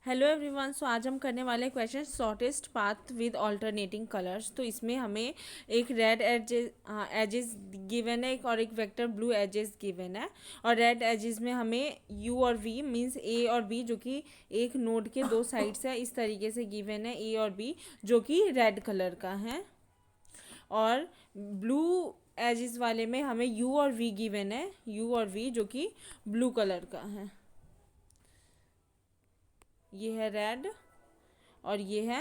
Hello everyone. सो आज हम करने वाले question shortest path with alternating colours. तो इसमें हमें एक रेड एजेस गिवन है और एक वेक्टर ब्लू एजेस गिवन है। और रेड एजेस में हमें यू और वी मींस ए और बी जो कि एक नोड के दो साइड्स है इस तरीके से गिवन है, ए और बी जो कि रेड कलर का है। और ब्लू एजेस वाले में हमें यू और वी गिवन है, यू और वी जो कि ब्लू कलर का है। ये है रेड और ये है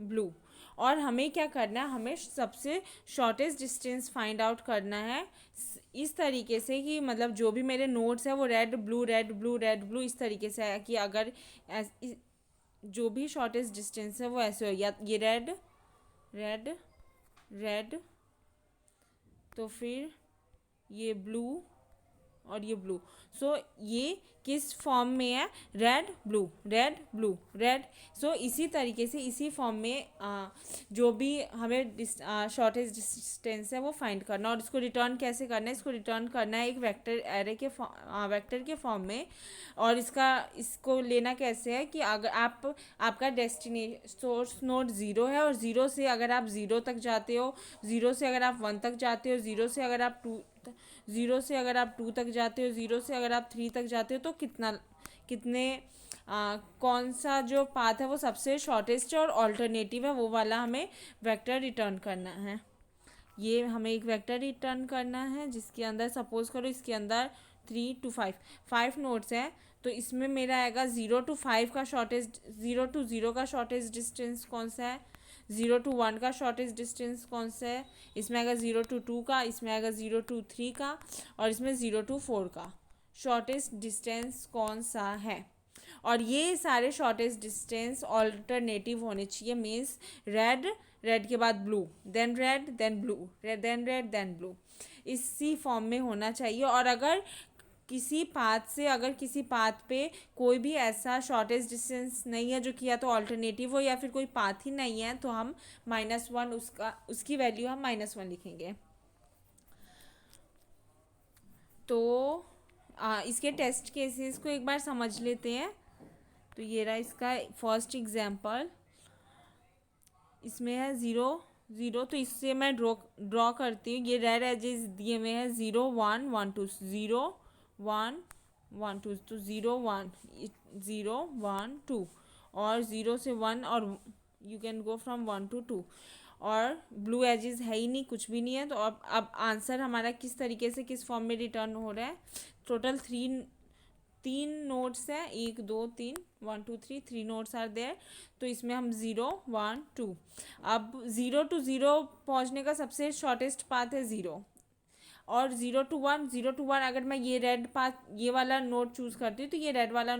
ब्लू। और हमें क्या करना है, हमें सबसे शॉर्टेस्ट डिस्टेंस फाइंड आउट करना है इस तरीके से कि मतलब जो भी मेरे नोट्स है वो red blue red blue red blue इस तरीके से है कि अगर जो भी शॉर्टेस्ट डिस्टेंस है वो ऐसे हो, या ये रेड रेड रेड तो फिर ये ब्लू और ये ब्लू। सो ये किस फॉर्म में है, red blue red blue red. So इसी तरीके से इसी फॉर्म में जो भी हमें शॉर्टेज डिस्टेंस है वो फाइंड करना। और इसको रिटर्न कैसे करना है, इसको रिटर्न करना है एक वेक्टर एरे के वेक्टर के फॉर्म में। और इसको लेना कैसे है कि अगर आपका डेस्टिनेशन सोर्स नोड ज़ीरो है और ज़ीरो से अगर आप ज़ीरो तक जाते हो, ज़ीरो से अगर आप वन तक जाते हो, ज़ीरो से अगर आप टू तक जाते हो, ज़ीरो से अगर आप थ्री तक जाते हो, तो कितने कौन सा जो पाथ है वो सबसे शॉर्टेस्ट है और ऑल्टरनेटिव है वो वाला हमें वेक्टर रिटर्न करना है। ये हमें एक वेक्टर रिटर्न करना है जिसके अंदर सपोज करो इसके अंदर 3 to 5 नोड्स हैं। तो इसमें मेरा आएगा 0 to 5 का शॉर्टेस्ट, 0 to 0 का शॉर्टेस्ट डिस्टेंस कौन सा है, 0 to 1 का शॉर्टेस्ट डिस्टेंस कौन सा है, इसमें आएगा 0 to 2 का, इसमें आएगा 0 to 3 का, और इसमें 0 to 4 का शॉर्टेस्ट डिस्टेंस कौन सा है। और ये सारे शॉर्टेस्ट डिस्टेंस ऑल्टरनेटिव होने चाहिए, मीन्स रेड रेड के बाद blue then red then blue then red then blue, इसी फॉर्म में होना चाहिए। और अगर किसी पाथ पे कोई भी ऐसा शॉर्टेस्ट डिस्टेंस नहीं है जो कि या तो ऑल्टरनेटिव हो या फिर कोई पाथ ही नहीं है, तो हम -1 उसकी वैल्यू हम -1 लिखेंगे। तो इसके टेस्ट केसेस को एक बार समझ लेते हैं। तो ये रहा इसका फर्स्ट एग्जाम्पल। इसमें है 0 0, तो इससे मैं ड्रॉ करती हूँ। ये रेड एजेस दिए हुए हैं 0 1 1 2, 0 1 1 2, तो 0 1 0 1 2, और 0 से 1, और you can go from 1 to 2। और ब्लू एजेस है ही नहीं, कुछ भी नहीं है। तो अब आंसर हमारा किस तरीके से किस फॉर्म में रिटर्न हो रहा है। टोटल तीन नोट्स हैं, 1 2 3 1 2 3, 3 नोट्स आर देयर। तो इसमें हम 0 1 2, अब 0 to 0 पहुंचने का सबसे शॉर्टेस्ट पाथ है 0। और 0 to 1 अगर मैं ये रेड पाथ ये वाला नोड चूज़ करती हूँ तो ये रेड वाला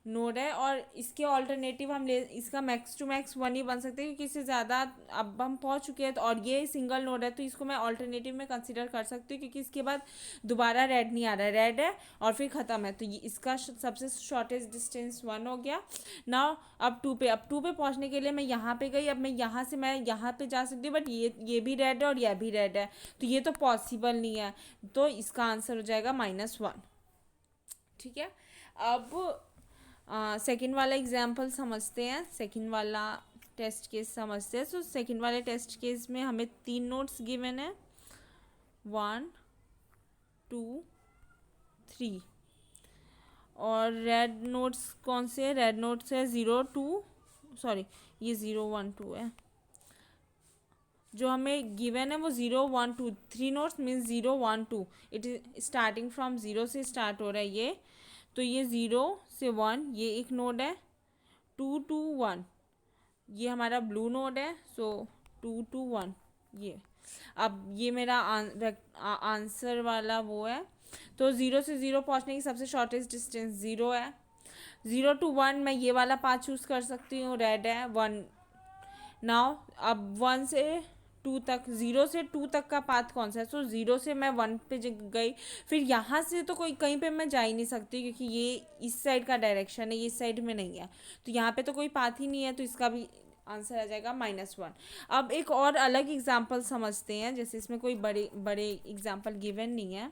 नोड है। और इसके ऑल्टरनेटिव हम ले, इसका मैक्स टू मैक्स 1 ही बन सकते हैं क्योंकि इससे ज़्यादा अब हम पहुँच चुके हैं। तो और ये सिंगल नोड है तो इसको मैं ऑल्टरनेटिव में कंसिडर कर सकती हूँ क्योंकि इसके बाद दोबारा रेड नहीं आ रहा है, रेड है और फिर ख़त्म है। तो ये इसका सबसे शॉर्टेस्ट डिस्टेंस 1 हो गया। नाउ अब टू पे पहुँचने के लिए मैं यहाँ पे गई, अब मैं यहाँ पे जा सकती हूँ, बट ये भी रेड है और यह भी रेड है, तो ये तो पॉसिबल नहीं है। तो इसका आंसर हो जाएगा -1। ठीक है। अब सेकंड वाला एग्जाम्पल समझते हैं, सेकंड वाला टेस्ट केस समझते हैं। सो सेकंड वाले टेस्ट केस में हमें 3 नोट्स गिवन है, 1 2 3। और रेड नोट्स कौन से है, रेड नोट्स है 0 2 है। जो हमें गिवन है वो 0 1 2, 3 notes means 0 1 2। It is starting from 0 से स्टार्ट हो रहा है ये। तो ये 0 से 1 ये एक नोड है, 2 to 1 ये हमारा ब्लू नोड है। सो 2 to 1 ये। अब ये मेरा आंसर वाला वो है। तो 0 से 0 पहुंचने की सबसे शॉर्टेस्ट डिस्टेंस 0 है। 0 to 1 मैं ये वाला पाथ चूज़ कर सकती हूँ, रेड है 1। नाउ अब 1 से 2 तक, 0 से 2 तक का पाथ कौन सा है। सो 0 से मैं 1 पे गई, फिर यहाँ से तो कोई कहीं पे मैं जा ही नहीं सकती क्योंकि ये इस साइड का डायरेक्शन है, ये इस साइड में नहीं है, तो यहाँ पे तो कोई पाथ ही नहीं है। तो इसका भी आंसर आ जाएगा -1। अब एक और अलग एग्जाम्पल समझते हैं, जैसे इसमें कोई बड़े एग्जाम्पल गिवन नहीं है।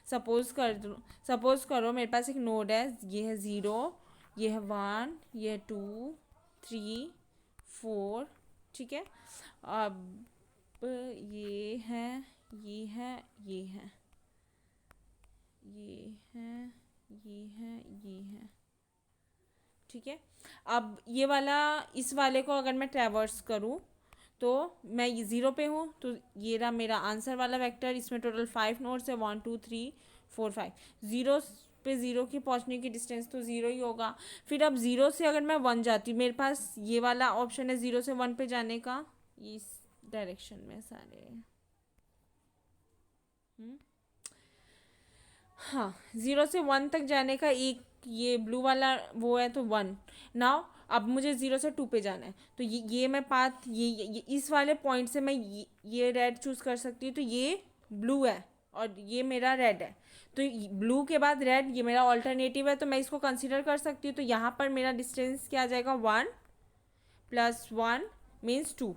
सपोज करो मेरे पास एक नोड है, ये है 0 ये है 1, ये है 2, 3, 4, ठीक है। अब ये है, ये है, ये है, ये है, ये है, ये है, ठीक है। अब ये वाला, इस वाले को अगर मैं ट्रैवर्स करूँ तो मैं ये 0 पे हूँ, तो ये रहा मेरा आंसर वाला वेक्टर। इसमें टोटल 5 नोड्स है, 1 2 3 4 5। 0 पे 0 की पहुँचने की डिस्टेंस तो 0 ही होगा। फिर अब 0 से अगर मैं 1 जाती हूँ, मेरे पास ये वाला ऑप्शन है 0 से 1 पे जाने का, इस डायरेक्शन में सारे। हाँ, 0 से 1 तक जाने का एक ये ब्लू वाला वो है, तो 1। नाउ अब मुझे 0 से 2 पे जाना है, तो ये मैं पाथ ये इस वाले पॉइंट से मैं ये रेड चूज़ कर सकती हूँ। तो ये ब्लू है और ये मेरा रेड है, तो ब्लू के बाद रेड ये मेरा ऑल्टरनेटिव है, तो मैं इसको कंसिडर कर सकती हूँ। तो यहाँ पर मेरा डिस्टेंस क्या आ जाएगा, 1 + 1 मीन्स 2,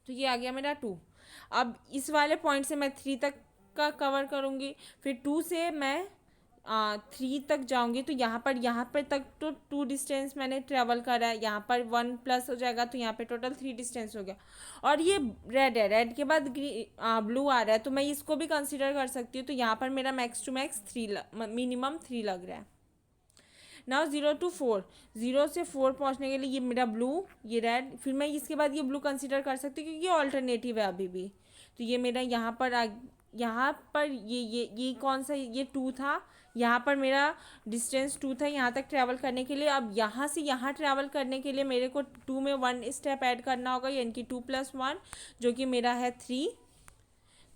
तो ये आ गया मेरा 2। अब इस वाले पॉइंट से मैं 3 तक का कवर करूँगी, फिर 2 से मैं 3 तक जाऊँगी, तो यहाँ पर तक तो 2 डिस्टेंस मैंने ट्रेवल करा है। यहाँ पर 1 प्लस हो जाएगा, तो यहाँ पे टोटल 3 डिस्टेंस हो गया। और ये रेड है, रेड के बाद ब्लू आ रहा है, तो मैं इसको भी कंसिडर कर सकती हूँ। तो यहाँ पर मेरा मैक्स टू मैक्स मिनिमम 3 लग रहा है। नाउ 0 to 4, 0 से 4 पहुँचने के लिए ये मेरा ब्लू, ये रेड, फिर मैं इसके बाद ये ब्लू कंसिडर कर सकती हूँ क्योंकि ये ऑल्टरनेटिव है अभी भी। तो ये मेरा यहाँ पर ये कौन सा, ये 2 था। यहाँ पर मेरा डिस्टेंस 2 था यहाँ तक ट्रैवल करने के लिए। अब यहाँ से यहाँ ट्रैवल करने के लिए मेरे को 2 में 1 स्टेप ऐड करना होगा, यानी कि 2 + 1 जो कि मेरा है 3।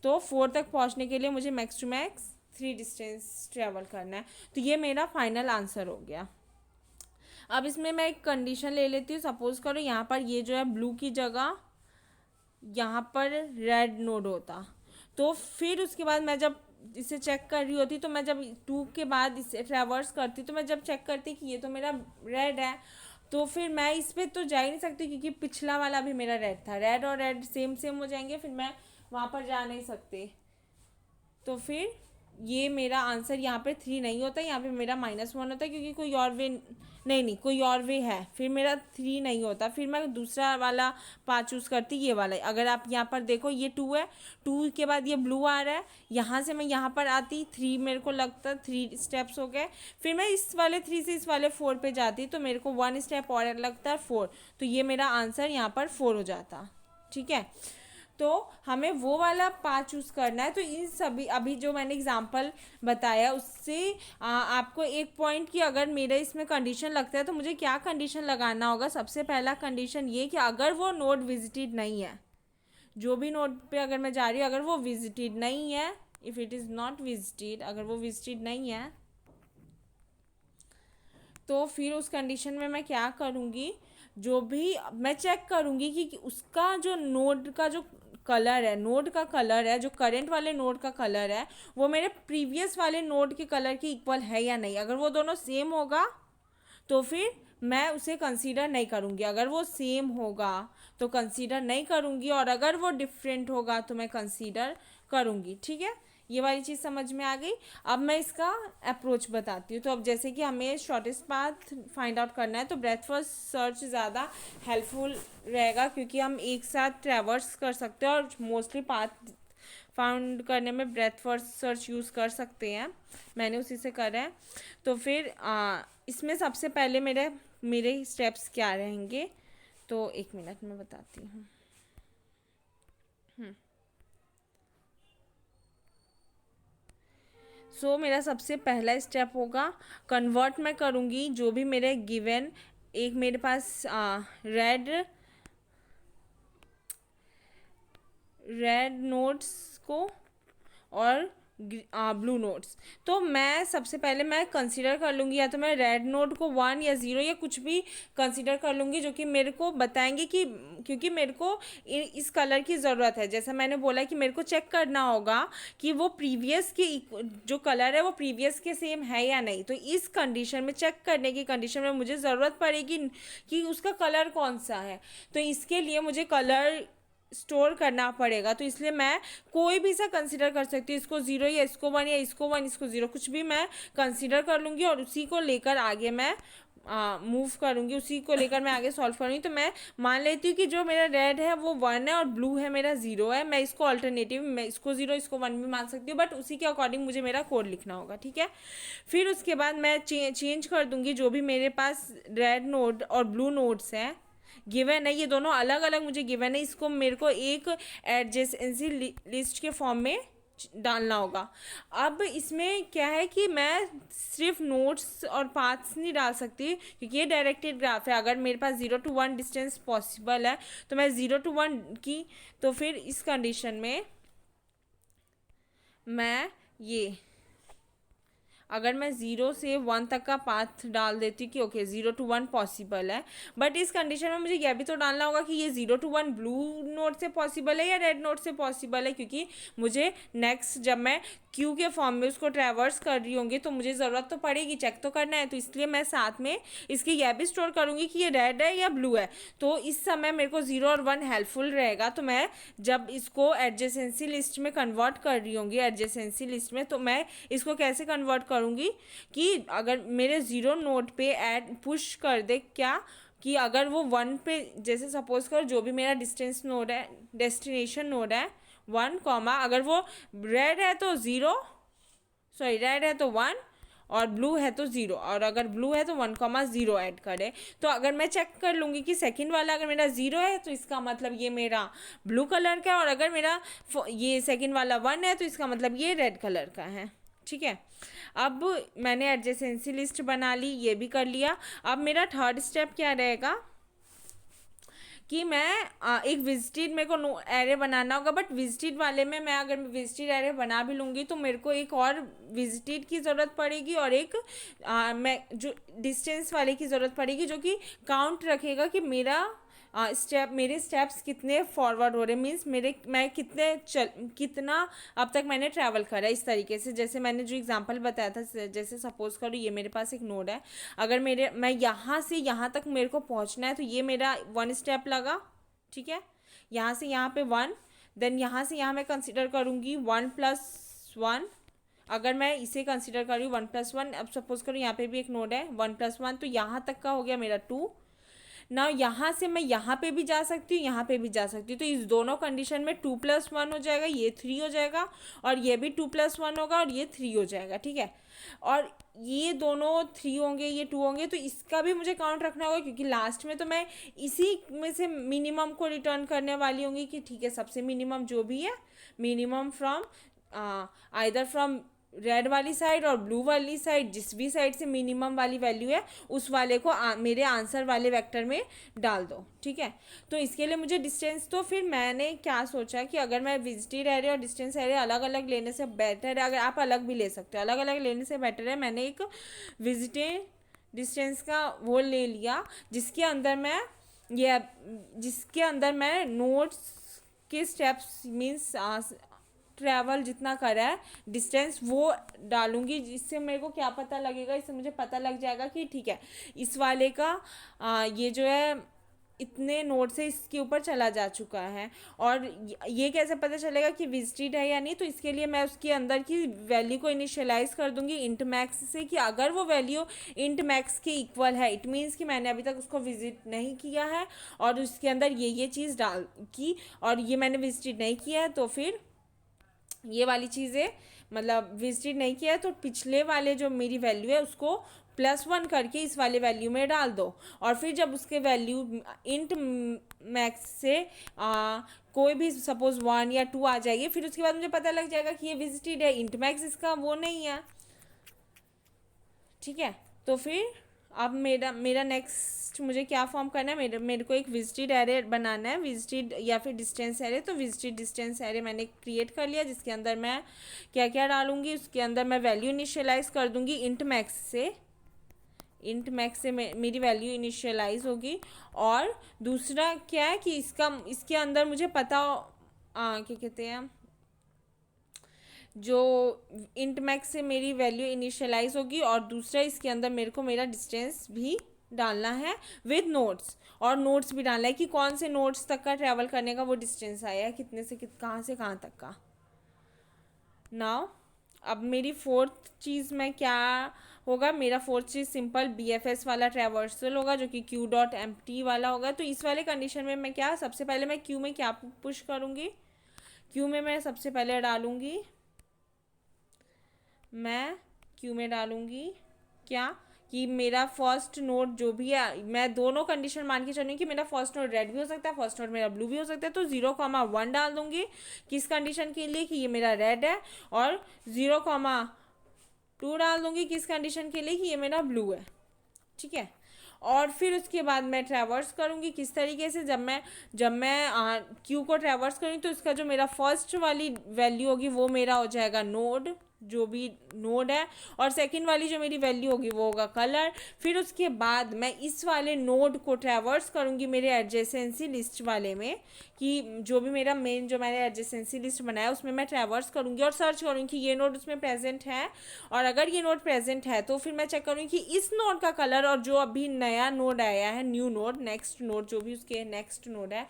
तो 4 तक पहुँचने के लिए मुझे max to max 3 distance travel करना है। तो ये मेरा फाइनल आंसर हो गया। अब इसमें मैं एक कंडीशन ले लेती हूँ। सपोज करो यहाँ पर ये जो है ब्लू की जगह यहाँ पर रेड नोड होता, तो फिर उसके बाद मैं जब इसे चेक कर रही होती, तो मैं जब 2 के बाद इसे ट्रैवर्स करती, तो मैं जब चेक करती कि ये तो मेरा रेड है, तो फिर मैं इस पर तो जा ही नहीं सकती क्योंकि पिछला वाला भी मेरा रेड था। रेड और रेड सेम सेम हो जाएंगे, फिर मैं वहाँ पर जा नहीं सकती। तो फिर ये मेरा आंसर यहाँ पे 3 नहीं होता, यहाँ पे मेरा -1 होता है क्योंकि कोई और वे नहीं कोई और वे है, फिर मेरा 3 नहीं होता। फिर मैं दूसरा वाला पाथ चूज़ करती, ये वाला। अगर आप यहाँ पर देखो ये 2 है, 2 के बाद ये ब्लू आ रहा है, यहाँ से मैं यहाँ पर आती 3, मेरे को लगता 3 स्टेप्स हो गए। फिर मैं इस वाले 3 से इस वाले 4 पे जाती, तो मेरे को 1 स्टेप और लगता है 4, तो ये मेरा आंसर यहाँ पर 4 हो जाता। ठीक है, तो हमें वो वाला पाथ चूज़ करना है। तो इन सभी अभी जो मैंने एग्जांपल बताया उससे आपको एक पॉइंट की अगर मेरा इसमें कंडीशन लगता है तो मुझे क्या कंडीशन लगाना होगा। सबसे पहला कंडीशन ये कि अगर वो नोड विजिटेड नहीं है, जो भी नोड पे अगर मैं जा रही हूँ अगर वो विजिटेड नहीं है, if it is not visited, अगर वो विजिटेड नहीं है, तो फिर उस कंडीशन में मैं क्या करूँगी, जो भी मैं चेक करूँगी कि उसका जो नोड का जो कलर है, नोड का कलर है, जो करंट वाले नोड का कलर है वो मेरे प्रीवियस वाले नोड के कलर के इक्वल है या नहीं। अगर वो दोनों सेम होगा तो फिर मैं उसे कंसीडर नहीं करूँगी, अगर वो सेम होगा तो कंसीडर नहीं करूँगी, और अगर वो डिफरेंट होगा तो मैं कंसीडर करूँगी। ठीक है, ये वाली चीज़ समझ में आ गई। अब मैं इसका अप्रोच बताती हूँ। तो अब जैसे कि हमें शॉर्टेस्ट पाथ फाइंड आउट करना है, तो ब्रेथ फर्स्ट सर्च ज़्यादा हेल्पफुल रहेगा क्योंकि हम एक साथ ट्रैवर्स कर सकते हैं और मोस्टली पाथ फाउंड करने में ब्रेथ फर्स्ट सर्च यूज़ कर सकते हैं। मैंने उसी से करा है। तो फिर इसमें सबसे पहले मेरे स्टेप्स क्या रहेंगे, तो 1 मिनट में बताती हूँ। मेरा सबसे पहला स्टेप होगा, कन्वर्ट मैं करूँगी जो भी मेरे गिवन, एक मेरे पास रेड नोट्स को और ब्लू नोट्स। तो मैं सबसे पहले मैं कंसीडर कर लूँगी, या तो मैं रेड नोट को 1 या 0 या कुछ भी कंसीडर कर लूँगी जो कि मेरे को बताएंगे कि, क्योंकि मेरे को इस कलर की ज़रूरत है। जैसा मैंने बोला कि मेरे को चेक करना होगा कि वो प्रीवियस के जो कलर है वो प्रीवियस के सेम है या नहीं। तो इस कंडीशन में, चेक करने की कंडीशन में मुझे ज़रूरत पड़ेगी कि उसका कलर कौन सा है। तो इसके लिए मुझे कलर स्टोर करना पड़ेगा, तो इसलिए मैं कोई भी सा कंसीडर कर सकती हूँ, इसको 0 या इसको 1 या इसको 1 इसको 0, कुछ भी मैं कंसीडर कर लूँगी और उसी को लेकर आगे मैं मूव करूँगी, उसी को लेकर मैं आगे सॉल्व करूँगी। तो मैं मान लेती हूँ कि जो मेरा रेड है वो 1 है और ब्लू है मेरा 0 है। मैं इसको अल्टरनेटिव, मैं इसको 0 इसको 1 भी मान सकती हूँ, बट उसी के अकॉर्डिंग मुझे मेरा कोड लिखना होगा, ठीक है। फिर उसके बाद मैं चेंज कर दूँगी जो भी मेरे पास रेड नोड और ब्लू नोड्स हैं, गिवन है, ये दोनों अलग अलग मुझे गिवन है, इसको मेरे को एक एडजेसेंसी लिस्ट के फॉर्म में डालना होगा। अब इसमें क्या है कि मैं सिर्फ नोट्स और पाथ्स नहीं डाल सकती, क्योंकि ये डायरेक्टेड ग्राफ है। अगर मेरे पास 0 to 1 डिस्टेंस पॉसिबल है तो मैं 0 to 1 की, तो फिर इस कंडीशन में मैं ये, अगर मैं 0 से 1 तक का पाथ डाल देती हूँ कि ओके 0 to 1 पॉसिबल है, बट इस कंडीशन में मुझे यह भी तो डालना होगा कि ये 0 to 1 ब्लू नोट से पॉसिबल है या रेड नोट से पॉसिबल है, क्योंकि मुझे नेक्स्ट जब मैं क्यू के फॉर्म में उसको ट्रैवर्स कर रही होंगी तो मुझे ज़रूरत तो पड़ेगी, चेक तो करना है। तो इसलिए मैं साथ में इसकी यह भी स्टोर करूँगी कि ये रेड है या ब्लू है। तो इस समय मेरे को 0 और 1 हेल्पफुल रहेगा। तो मैं जब इसको एडजेसेंसी लिस्ट में कन्वर्ट कर रही होंगी, एडजेसेंसी लिस्ट में, तो मैं इसको कैसे कन्वर्ट करूँगी कि अगर मेरे 0 नोड पे ऐड पुश कर दे, क्या कि अगर वो 1 पे, जैसे सपोज करो जो भी मेरा डिस्टेंस नोड है, डेस्टिनेशन नोड है 1, अगर वो रेड है तो 0, सॉरी रेड है तो 1 और ब्लू है तो 0, और अगर ब्लू है तो 1,0 ऐड करे। तो अगर मैं चेक कर लूँगी कि सेकंड वाला अगर मेरा 0 है तो इसका मतलब ये मेरा ब्लू कलर का है, और अगर मेरा ये सेकंड वाला 1 है तो इसका मतलब ये रेड कलर का है, ठीक है। अब मैंने एडजेसेंसी लिस्ट बना ली, ये भी कर लिया। अब मेरा थर्ड स्टेप क्या रहेगा कि मैं एक विजिटेड मेरे को एरे बनाना होगा, बट विजिटेड वाले में मैं अगर विजिटेड एरे बना भी लूँगी तो मेरे को एक और विजिटेड की ज़रूरत पड़ेगी और एक मैं जो डिस्टेंस वाले की ज़रूरत पड़ेगी, जो कि काउंट रखेगा कि मेरा मेरे स्टेप्स कितने फॉरवर्ड हो रहे, मीन्स मैं कितना अब तक मैंने ट्रैवल करा। इस तरीके से जैसे मैंने जो एग्जांपल बताया था, जैसे सपोज करो ये मेरे पास एक नोड है, अगर मैं यहाँ से यहाँ तक मेरे को पहुँचना है तो ये मेरा 1 स्टेप लगा, ठीक है। यहाँ से यहाँ पे 1, देन यहाँ से यहाँ मैं कंसिडर करूँगी 1+1। अगर मैं इसे कंसिडर कर रही हूँ 1+1, अब सपोज करो यहाँ पे भी एक नोड है 1+1, तो यहाँ तक का हो गया मेरा 2 ना। यहाँ से मैं यहाँ पे भी जा सकती हूँ, यहाँ पे भी जा सकती हूँ, तो इस दोनों कंडीशन में 2+1 हो जाएगा, ये 3 हो जाएगा, और ये भी 2+1 होगा और ये 3 हो जाएगा, ठीक है। और ये दोनों 3 होंगे, ये 2 होंगे, तो इसका भी मुझे काउंट रखना होगा, क्योंकि लास्ट में तो मैं इसी में से मिनिमम को रिटर्न करने वाली होंगी कि ठीक है सबसे मिनिमम जो भी है, minimum from either from red वाली साइड और ब्लू वाली साइड, जिस भी साइड से मिनिमम वाली वैल्यू है उस वाले को मेरे आंसर वाले वेक्टर में डाल दो, ठीक है। तो इसके लिए मुझे डिस्टेंस, तो फिर मैंने क्या सोचा कि अगर मैं विजिटेड एरिया और डिस्टेंस एरिया अलग अलग लेने से बेटर है, अगर आप अलग भी ले सकते हो, अलग अलग लेने से बेटर है, मैंने एक विजिटेड डिस्टेंस का वो ले लिया जिसके अंदर मैं नोट्स के स्टेप्स मीन्स ट्रैवल जितना करा है डिस्टेंस वो डालूंगी, जिससे मेरे को क्या पता लगेगा, इससे मुझे पता लग जाएगा कि ठीक है इस वाले का ये जो है इतने नोट से इसके ऊपर चला जा चुका है। और ये कैसे पता चलेगा कि विजिटेड है या नहीं, तो इसके लिए मैं उसके अंदर की वैल्यू को इनिशियलाइज कर दूंगी इंट मैक्स से, कि अगर वो वैल्यू इंट मैक्स के इक्वल है इट मीन्स कि मैंने अभी तक उसको विजिट नहीं किया है और उसके अंदर ये चीज़ डाल की और ये मैंने विजिटेड नहीं किया है, तो फिर ये वाली चीज़ें मतलब विजिटेड नहीं किया है तो पिछले वाले जो मेरी वैल्यू है उसको +1 करके इस वाले वैल्यू में डाल दो। और फिर जब उसके वैल्यू इंट मैक्स से कोई भी सपोज 1 या 2 आ जाएगी, फिर उसके बाद मुझे पता लग जाएगा कि ये विजिटेड है, इंट मैक्स इसका वो नहीं है, ठीक है। तो फिर अब मेरा नेक्स्ट मुझे क्या फॉर्म करना है, मेरे को एक विजिटेड एरे बनाना है, विजिटेड या फिर डिस्टेंस एरे। तो विजिटेड डिस्टेंस एरे मैंने क्रिएट कर लिया, जिसके अंदर मैं क्या क्या डालूंगी, उसके अंदर मैं वैल्यू इनिशियलाइज कर दूंगी इंट मैक्स से मेरी वैल्यू इनिशियलाइज होगी। और दूसरा क्या है कि इसके अंदर मुझे पता क्या कहते हैं, जो इंट मैक्स से मेरी वैल्यू इनिशियलाइज होगी, और दूसरा इसके अंदर मेरे को मेरा डिस्टेंस भी डालना है विद नोट्स, और नोट्स भी डालना है कि कौन से नोट्स तक का ट्रैवल करने का वो डिस्टेंस आया है, कितने से कहाँ से कहाँ तक का। नाउ अब मेरी फोर्थ चीज़ मैं क्या होगा मेरा फोर्थ चीज़ सिंपल BFS वाला ट्रैवर्सल होगा जो कि Q डॉट एम्प्टी वाला होगा। तो इस वाले कंडीशन में मैं क्या सबसे पहले मैं Q में क्या पुश करूँगी, Q में मैं सबसे पहले डालूँगी, मैं Q में डालूँगी क्या कि मेरा फर्स्ट नोड जो भी है, मैं दोनों कंडीशन मान के चलूँगी कि मेरा फर्स्ट नोड रेड भी हो सकता है, फर्स्ट नोड मेरा ब्लू भी हो सकता है। तो 0,1 डाल दूँगी किस कंडीशन के लिए कि ये मेरा रेड है, और 0,2 डाल दूँगी किस कंडीशन के लिए कि ये मेरा ब्लू है। ठीक है, और फिर उसके बाद मैं ट्रैवर्स करूँगी किस तरीके से, जब मैं क्यू को ट्रैवर्स करूँगी तो इसका जो मेरा फर्स्ट वाली वैल्यू होगी वो मेरा हो जाएगा नोड, जो भी नोड है, और सेकंड वाली जो मेरी वैल्यू होगी वो होगा कलर। फिर उसके बाद मैं इस वाले नोड को ट्रैवर्स करूँगी मेरे एडजेसेंसी लिस्ट वाले में, कि जो भी मेरा मेन जो मैंने एडजेसेंसी लिस्ट बनाया उसमें मैं ट्रैवर्स करूँगी और सर्च करूँगी कि ये नोड उसमें प्रेजेंट है, और अगर ये नोड प्रेजेंट है तो फिर मैं चेक करूँगी कि इस नोड का कलर और जो अभी नया नोड आया है, न्यू नोड, नेक्स्ट नोड जो भी उसके नेक्स्ट नोड है,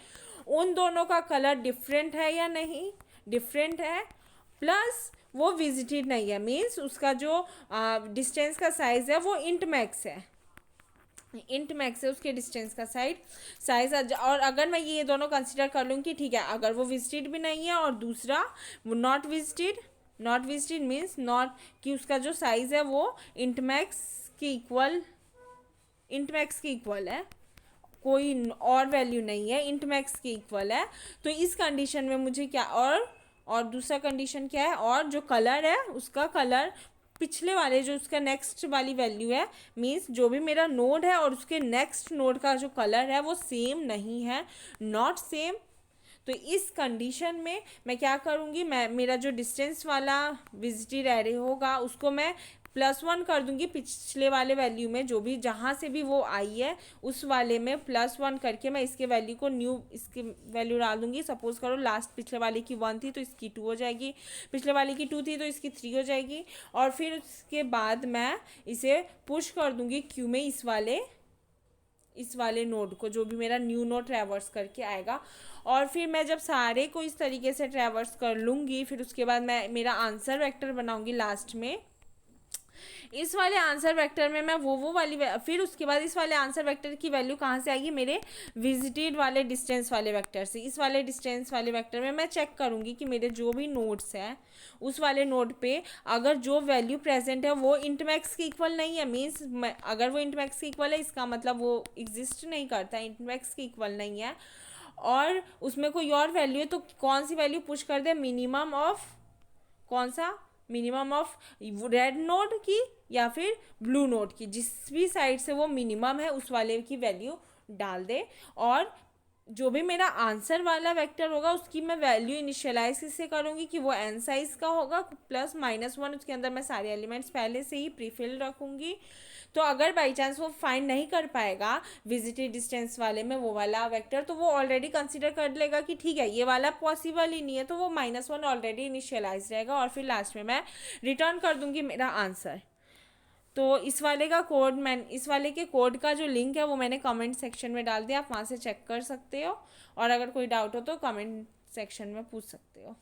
उन दोनों का कलर डिफरेंट है या नहीं, डिफरेंट है, प्लस वो विजिटेड नहीं है, मीन्स उसका जो डिस्टेंस का साइज़ है वो इंट मैक्स है, इंट मैक्स है उसके डिस्टेंस का साइज। और अगर मैं ये दोनों कंसिडर कर लूँ कि ठीक है अगर वो विजिटेड भी नहीं है और दूसरा वो नॉट विजिटेड मीन्स नॉट कि उसका जो साइज़ है वो इंट मैक्स के इक्वल है, कोई और वैल्यू नहीं है, इंट मैक्स के इक्वल है, तो इस कंडीशन में मुझे क्या, और दूसरा कंडीशन क्या है, और जो कलर है उसका कलर पिछले वाले जो उसका नेक्स्ट वाली वैल्यू है, मीन्स जो भी मेरा नोड है और उसके नेक्स्ट नोड का जो कलर है वो सेम नहीं है, नॉट सेम। तो इस कंडीशन में मैं क्या करूँगी, मैं मेरा जो डिस्टेंस वाला विजिटेड एरे होगा उसको मैं +1 कर दूंगी पिछले वाले वैल्यू में, जो भी जहाँ से भी वो आई है उस वाले में +1 करके मैं इसके वैल्यू को इसकी वैल्यू डाल दूंगी। सपोज करो लास्ट पिछले वाले की 1 थी तो इसकी 2 हो जाएगी, पिछले वाले की 2 थी तो इसकी 3 हो जाएगी, और फिर उसके बाद मैं इसे पुश कर दूंगी क्यू में इस वाले नोड को, जो भी मेरा न्यू नोड ट्रैवर्स करके आएगा। और फिर मैं जब सारे को इस तरीके से ट्रैवर्स कर लूँगी फिर उसके बाद मैं मेरा आंसर वेक्टर बनाऊँगी लास्ट में। इस वाले आंसर वेक्टर में मैं वो वाली फिर उसके बाद इस वाले आंसर वेक्टर की वैल्यू कहाँ से आएगी, मेरे विजिटेड वाले डिस्टेंस वाले वेक्टर से। इस वाले डिस्टेंस वाले वेक्टर में मैं चेक करूँगी कि मेरे जो भी नोड्स हैं उस वाले नोड पे अगर जो वैल्यू प्रेजेंट है वो इंटमैक्स के इक्वल नहीं है, मीन्स अगर वो इंटमैक्स के इक्वल है इसका मतलब वो एग्जिस्ट नहीं करता, इंटमैक्स के इक्वल नहीं है, और उसमें कोई और वैल्यू है तो कौन सी वैल्यू पुश कर दे, मिनिमम ऑफ रेड नोड की या फिर ब्लू नोड की, जिस भी साइड से वो मिनिमम है उस वाले की वैल्यू डाल दे। और जो भी मेरा आंसर वाला वेक्टर होगा उसकी मैं वैल्यू इनिशियलाइज किससे करूँगी कि वो n साइज का होगा, +-1 उसके अंदर मैं सारे एलिमेंट्स पहले से ही प्रीफिल रखूँगी। तो अगर बाई चांस वो फाइंड नहीं कर पाएगा विजिटेड डिस्टेंस वाले में वो वाला वेक्टर, तो वो ऑलरेडी कंसिडर कर लेगा कि ठीक है ये वाला पॉसिबल ही नहीं है, तो वो -1 ऑलरेडी इनिशियलाइज रहेगा, और फिर लास्ट में मैं रिटर्न कर दूँगी मेरा आंसर। तो इस वाले के कोड का जो लिंक है वो मैंने कमेंट सेक्शन में डाल दिया, आप वहाँ से चेक कर सकते हो, और अगर कोई डाउट हो तो कमेंट सेक्शन में पूछ सकते हो।